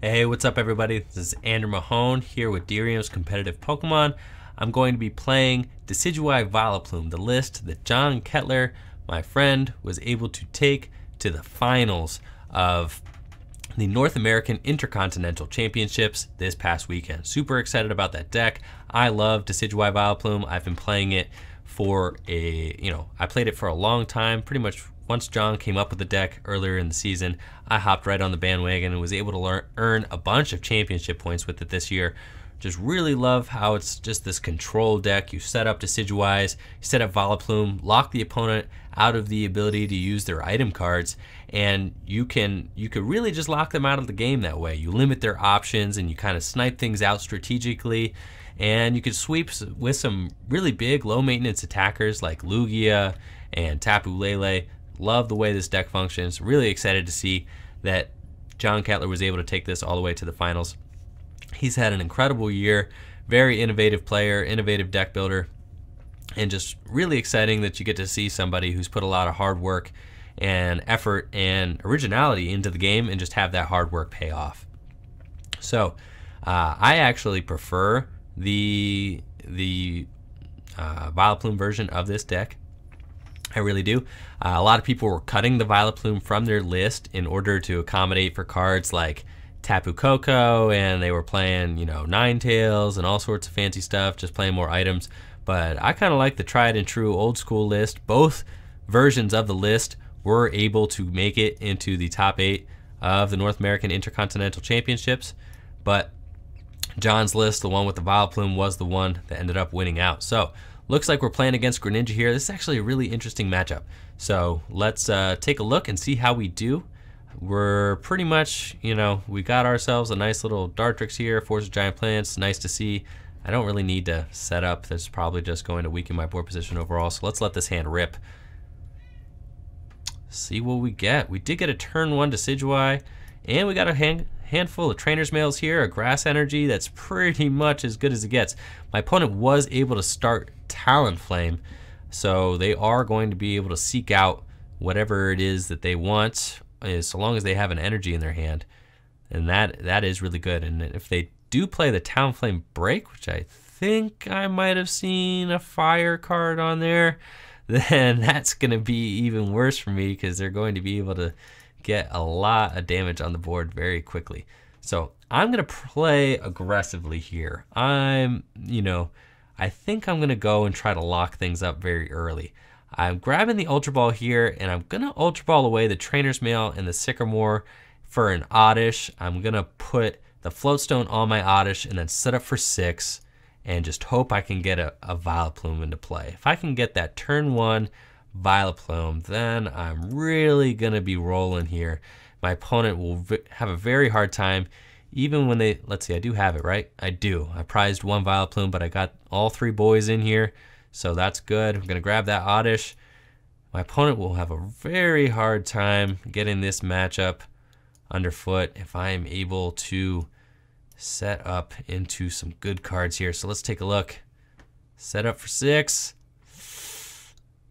Hey, what's up everybody? This is Andrew Mahone here with Derium's Competitive Pokemon. I'm going to be playing Decidueye Vileplume, the list that John Kettler, my friend, was able to take to the finals of the North American Intercontinental Championships this past weekend. Super excited about that deck. I love Decidueye Vileplume. I've been playing it for I played it for a long time, pretty much. Once John came up with the deck earlier in the season, I hopped right on the bandwagon and was able to earn a bunch of championship points with it this year. Just really love how it's just this control deck. You set up Decidueyes, you set up Vileplume, lock the opponent out of the ability to use their item cards, and you could really just lock them out of the game that way. You limit their options and you kind of snipe things out strategically, and you could sweep with some really big low maintenance attackers like Lugia and Tapu Lele. Love the way this deck functions. Really excited to see that John Kettler was able to take this all the way to the finals. He's had an incredible year, very innovative player, innovative deck builder, and just really exciting that you get to see somebody who's put a lot of hard work and effort and originality into the game and just have that hard work pay off. So I actually prefer the Vileplume version of this deck. I really do. A lot of people were cutting the Vileplume from their list in order to accommodate for cards like Tapu Koko, and they were playing, Ninetales and all sorts of fancy stuff, just playing more items. But I kind of like the tried and true old school list. Both versions of the list were able to make it into the top 8 of the North American Intercontinental Championships, but John's list, the one with the Vileplume, was the one that ended up winning out. So looks like we're playing against Greninja here. This is actually a really interesting matchup. So let's take a look and see how we do. We're pretty much, we got ourselves a nice little Dartrix here, Force of Giant Plants. Nice to see. I don't really need to set up. That's probably just going to weaken my board position overall. So let's let this hand rip. See what we get. We did get a turn 1 Decidueye, and we got a handful of Trainer's Mails here, a Grass Energy that's pretty much as good as it gets. My opponent was able to start Talonflame, so they are going to be able to seek out whatever it is that they want, so long as they have an energy in their hand, and that is really good. And if they do play the Talonflame Break, which I think I might have seen a fire card on there, then that's going to be even worse for me because they're going to be able to get a lot of damage on the board very quickly. So I'm going to play aggressively here. I think I'm going to go and try to lock things up very early. I'm grabbing the Ultra Ball here, and I'm going to Ultra Ball away the Trainer's Mail and the Sycamore for an Oddish. I'm going to put the Floatstone on my Oddish and then set up for 6 and just hope I can get a Vileplume into play. If I can get that turn 1 Vileplume, then I'm really going to be rolling here. My opponent will have a very hard time, even when they, let's see, I do have it, right? I do. I prized 1 Vileplume, but I got all 3 boys in here, so that's good. I'm going to grab that Oddish. My opponent will have a very hard time getting this matchup underfoot if I am able to set up into some good cards here. So let's take a look. Set up for 6.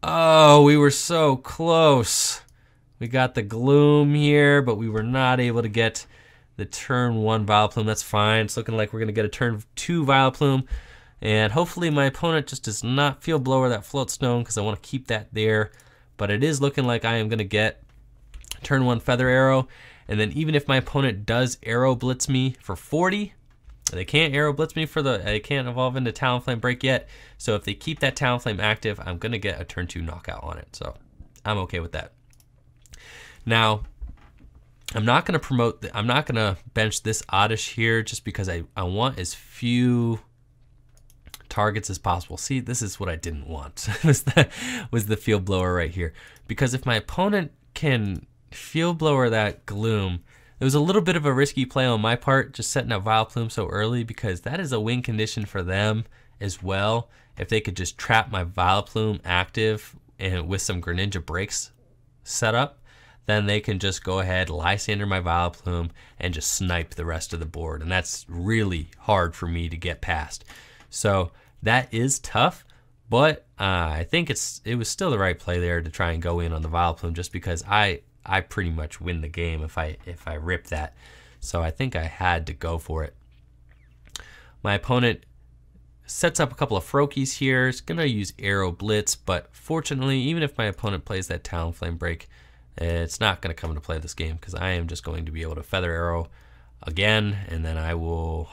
Oh, we were so close. We got the Gloom here, but we were not able to get the turn 1 Vileplume. That's fine. It's looking like we're going to get a turn 2 Vileplume. And hopefully my opponent just does not Field Blower that Floatstone because I want to keep that there. But it is looking like I am going to get turn 1 Feather Arrow. And then even if my opponent does Arrow Blitz me for 40, they can't Arrow Blitz me they can't evolve into Talonflame Break yet. So if they keep that Talonflame active, I'm going to get a turn 2 knockout on it. So I'm okay with that. Now, I'm not going to bench this Oddish here just because I want as few targets as possible. See, this is what I didn't want, was the Field Blower right here. Because if my opponent can Field Blower that Gloom, it was a little bit of a risky play on my part, just setting up Vileplume so early, because that is a win condition for them as well. If they could just trap my Vileplume active and with some Greninja breaks set up, then they can just go ahead, Lysander my Vileplume, and just snipe the rest of the board. And that's really hard for me to get past. So that is tough, but I think it was still the right play there to try and go in on the Vileplume, just because I pretty much win the game if I rip that. so I think I had to go for it. My opponent sets up a couple of Froakies here. It's going to use Arrow Blitz, but fortunately, even if my opponent plays that Talonflame Break, it's not going to come into play this game because I am just going to be able to Feather Arrow again, and then I will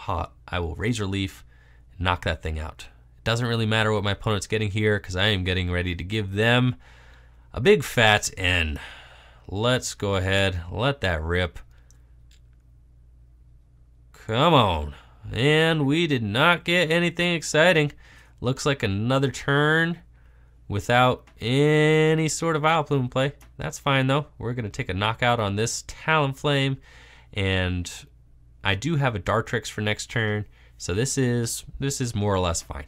Razor Leaf and knock that thing out. It doesn't really matter what my opponent's getting here because I am getting ready to give them a big fat N. Let's go ahead, let that rip. Come on. And we did not get anything exciting. Looks like another turn without any sort of Vileplume play. That's fine though. We're going to take a knockout on this Talonflame, and I do have a Dartrix for next turn, so this is more or less fine.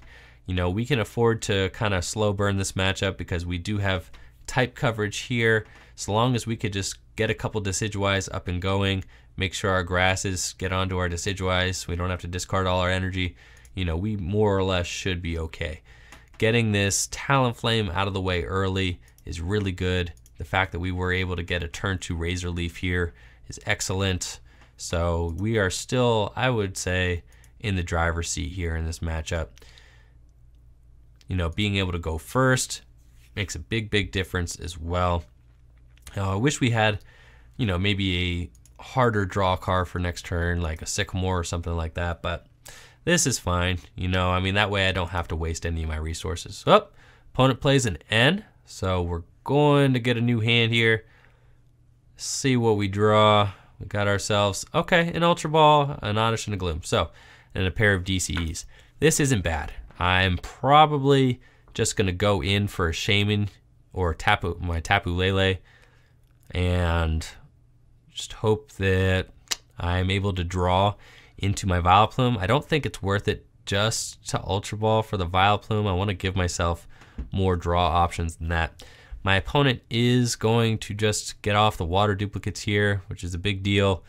You know, we can afford to kind of slow burn this matchup because we do have type coverage here. So long as we could just get a couple Decidueyes up and going, make sure our grasses get onto our Decidueyes, we don't have to discard all our energy, you know, we more or less should be okay. Getting this Talonflame out of the way early is really good. The fact that we were able to get a turn 2 Razor Leaf here is excellent. So we are still, I would say, in the driver's seat here in this matchup. You know, being able to go first makes a big difference as well. I wish we had, you know, maybe a harder draw card for next turn, like a Sycamore or something like that, but this is fine. You know, I mean, that way I don't have to waste any of my resources. Oh, opponent plays an N, so we're going to get a new hand here. See what we draw. We got ourselves, okay, an Ultra Ball, an Oddish, and a Gloom. So, and a pair of DCEs. This isn't bad. I'm probably just going to go in for a Shaman or my Tapu Lele and just hope that I'm able to draw into my Vileplume. I don't think it's worth it just to Ultra Ball for the Vileplume. I want to give myself more draw options than that. My opponent is going to just get off the water duplicates here, which is a big deal.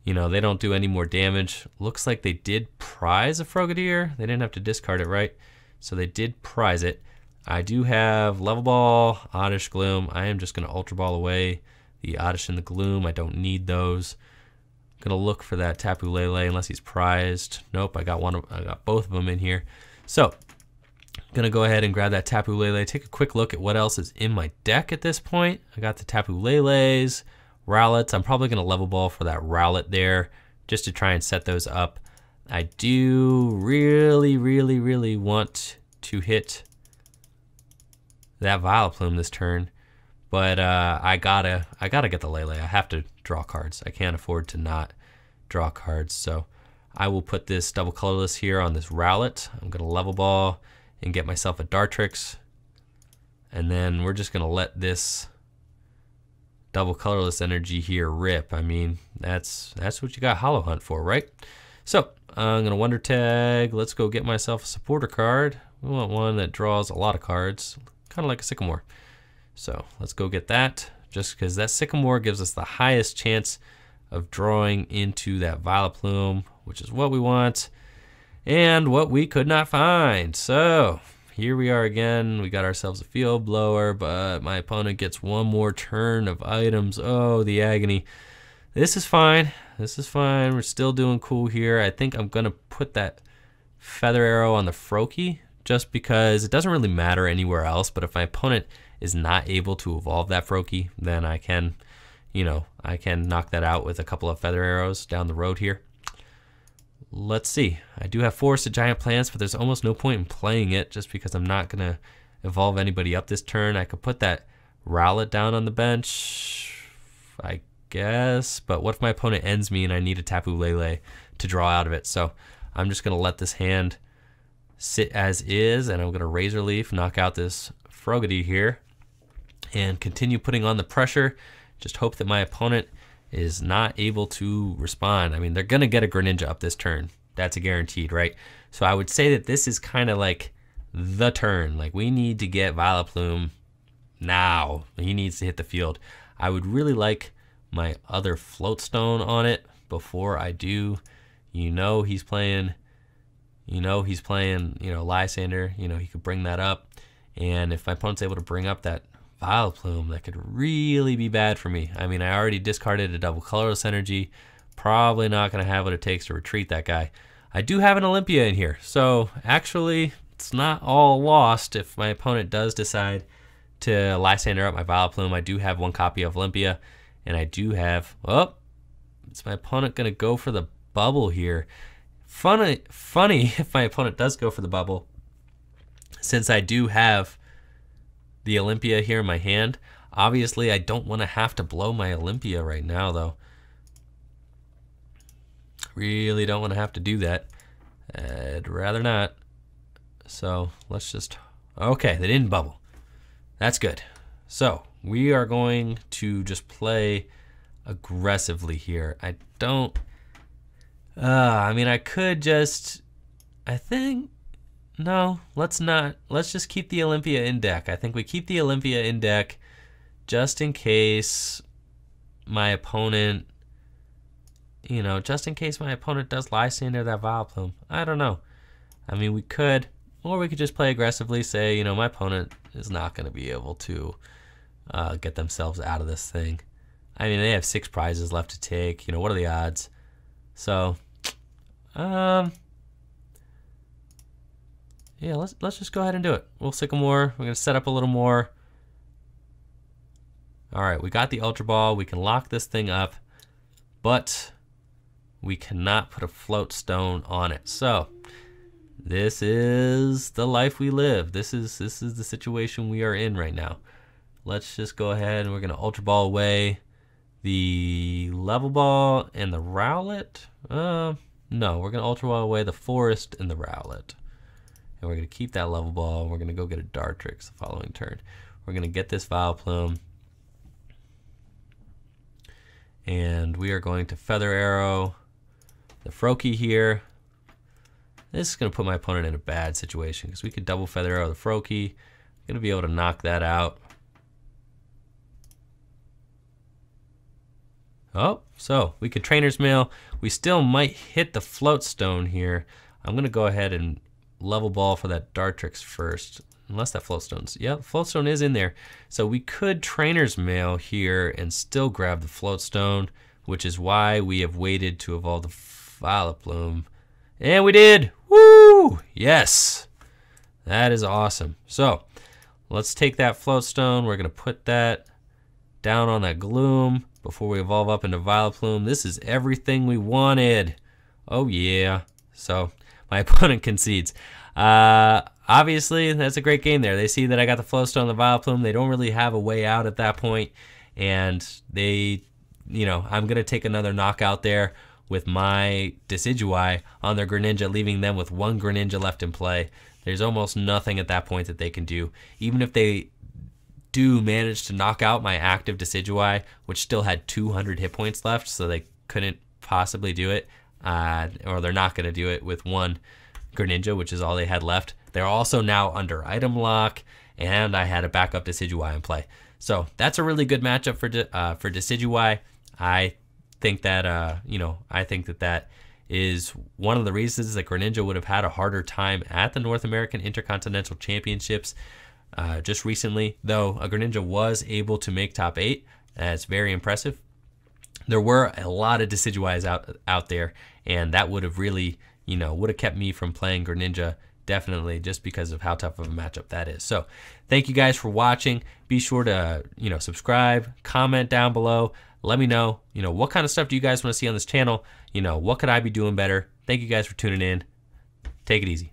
You know, they don't do any more damage. Looks like they did prize a Frogadier. They didn't have to discard it, right? So they did prize it. I do have Level Ball, Oddish, Gloom. I am just going to Ultra Ball away the Oddish and the Gloom. I don't need those. I'm going to look for that Tapu Lele unless he's prized. Nope, I got both of them in here. So, I'm going to go ahead and grab that Tapu Lele. Take a quick look at what else is in my deck at this point. I got the Tapu Leles, Rowlets. I'm probably going to Level Ball for that Rowlet there just to try and set those up. I do really want to hit that Vileplume this turn, but I gotta get the Lele. I have to draw cards. I can't afford to not draw cards, so I will put this double colorless here on this Rowlet. I'm gonna Level Ball and get myself a Dartrix, and then we're just gonna let this double colorless energy here rip. I mean, that's what you got Hollow Hunt for, right? So I'm gonna Wonder Tag. Let's go get myself a supporter card. We want one that draws a lot of cards, kind of like a Sycamore. So let's go get that, just because that Sycamore gives us the highest chance of drawing into that Vileplume, which is what we want and what we could not find. So here we are again. We got ourselves a Field Blower, but my opponent gets one more turn of items. Oh, the agony. This is fine. This is fine. We're still doing cool here. I think I'm going to put that Feather Arrow on the Froakie just because it doesn't really matter anywhere else. But if my opponent is not able to evolve that Froakie, then I can, you know, I can knock that out with a couple of Feather Arrows down the road here. Let's see. I do have Forested Giant Plants, but there's almost no point in playing it just because I'm not going to evolve anybody up this turn. I could put that Rowlet down on the bench, I guess, but what if my opponent ends me and I need a Tapu Lele to draw out of it? So I'm just going to let this hand sit as is, and I'm going to Razor Leaf, knock out this Frogadier here, and continue putting on the pressure. Just hope that my opponent is not able to respond. I mean, they're going to get a Greninja up this turn. That's a guaranteed, right? So I would say that this is kind of like the turn. Like, we need to get Vileplume now. He needs to hit the field. I would really like my other Floatstone on it before I do. You know he's playing, Lysander. You know, he could bring that up. And if my opponent's able to bring up that Vileplume, that could really be bad for me. I mean, I already discarded a double colorless energy, Probably not going to have what it takes to retreat that guy. I do have an Olympia in here, so actually it's not all lost if my opponent does decide to Lysander up my Vileplume. I do have one copy of Olympia, and I do have, oh, is my opponent going to go for the bubble here? Funny if my opponent does go for the bubble, since I do have the Olympia here in my hand. Obviously, I don't want to have to blow my Olympia right now, though. Really don't want to have to do that. I'd rather not. So let's just, okay, they didn't bubble. That's good. So we are going to just play aggressively here. I don't, I mean, I could just, I think, no, let's not. Let's just keep the Olympia in deck. I think we keep the Olympia in deck just in case my opponent, you know, just in case my opponent does Lysander that Vileplume. I don't know. I mean, we could, or we could just play aggressively, say, you know, my opponent is not going to be able to get themselves out of this thing. I mean, they have 6 prizes left to take. You know, what are the odds? So, yeah, let's just go ahead and do it. We'll Sycamore. We're going to set up a little more. All right, we got the Ultra Ball. We can lock this thing up, but we cannot put a float stone on it. So this is the life we live. This is the situation we are in right now. Let's just go ahead and we're gonna Ultra Ball away the Level Ball and the Rowlet. No, we're gonna Ultra Ball away the Forest and the Rowlet. And we're gonna keep that Level Ball. We're gonna go get a Dartrix the following turn. We're gonna get this Vileplume. And we are going to Feather Arrow the Froakie here. This is going to put my opponent in a bad situation because we could double Feather Arrow the Froakie. Going to be able to knock that out. Oh, so we could Trainer's Mail. We still might hit the Float Stone here. I'm going to go ahead and Level Ball for that Dartrix first. Unless that Float Stone's, yeah, Float Stone is in there. So we could Trainer's Mail here and still grab the Float Stone, which is why we have waited to evolve the Vileplume. And we did! Woo! Yes! That is awesome. So let's take that Float Stone. We're going to put that down on that Gloom before we evolve up into Vileplume. This is everything we wanted. Oh yeah. So my opponent concedes. Obviously, that's a great game there. They see that I got the Float Stone, the Vileplume. They don't really have a way out at that point, and they, you know, I'm gonna take another knockout there with my Decidueye on their Greninja, leaving them with 1 Greninja left in play. There's almost nothing at that point that they can do. Even if they do manage to knock out my active Decidueye, which still had 200 hit points left, so they couldn't possibly do it, or they're not gonna do it with 1 Greninja, which is all they had left. They're also now under item lock, and I had a backup Decidueye in play. So that's a really good matchup for Decidueye. I think that I think that is one of the reasons that Greninja would have had a harder time at the North American Intercontinental Championships just recently. Though a Greninja was able to make top 8, that's very impressive. There were a lot of Decidueyes out there, and that would have really, would have kept me from playing Greninja, definitely, just because of how tough of a matchup that is. So thank you guys for watching. Be sure to, subscribe, comment down below. Let me know, what kind of stuff do you guys want to see on this channel? What could I be doing better? Thank you guys for tuning in. Take it easy.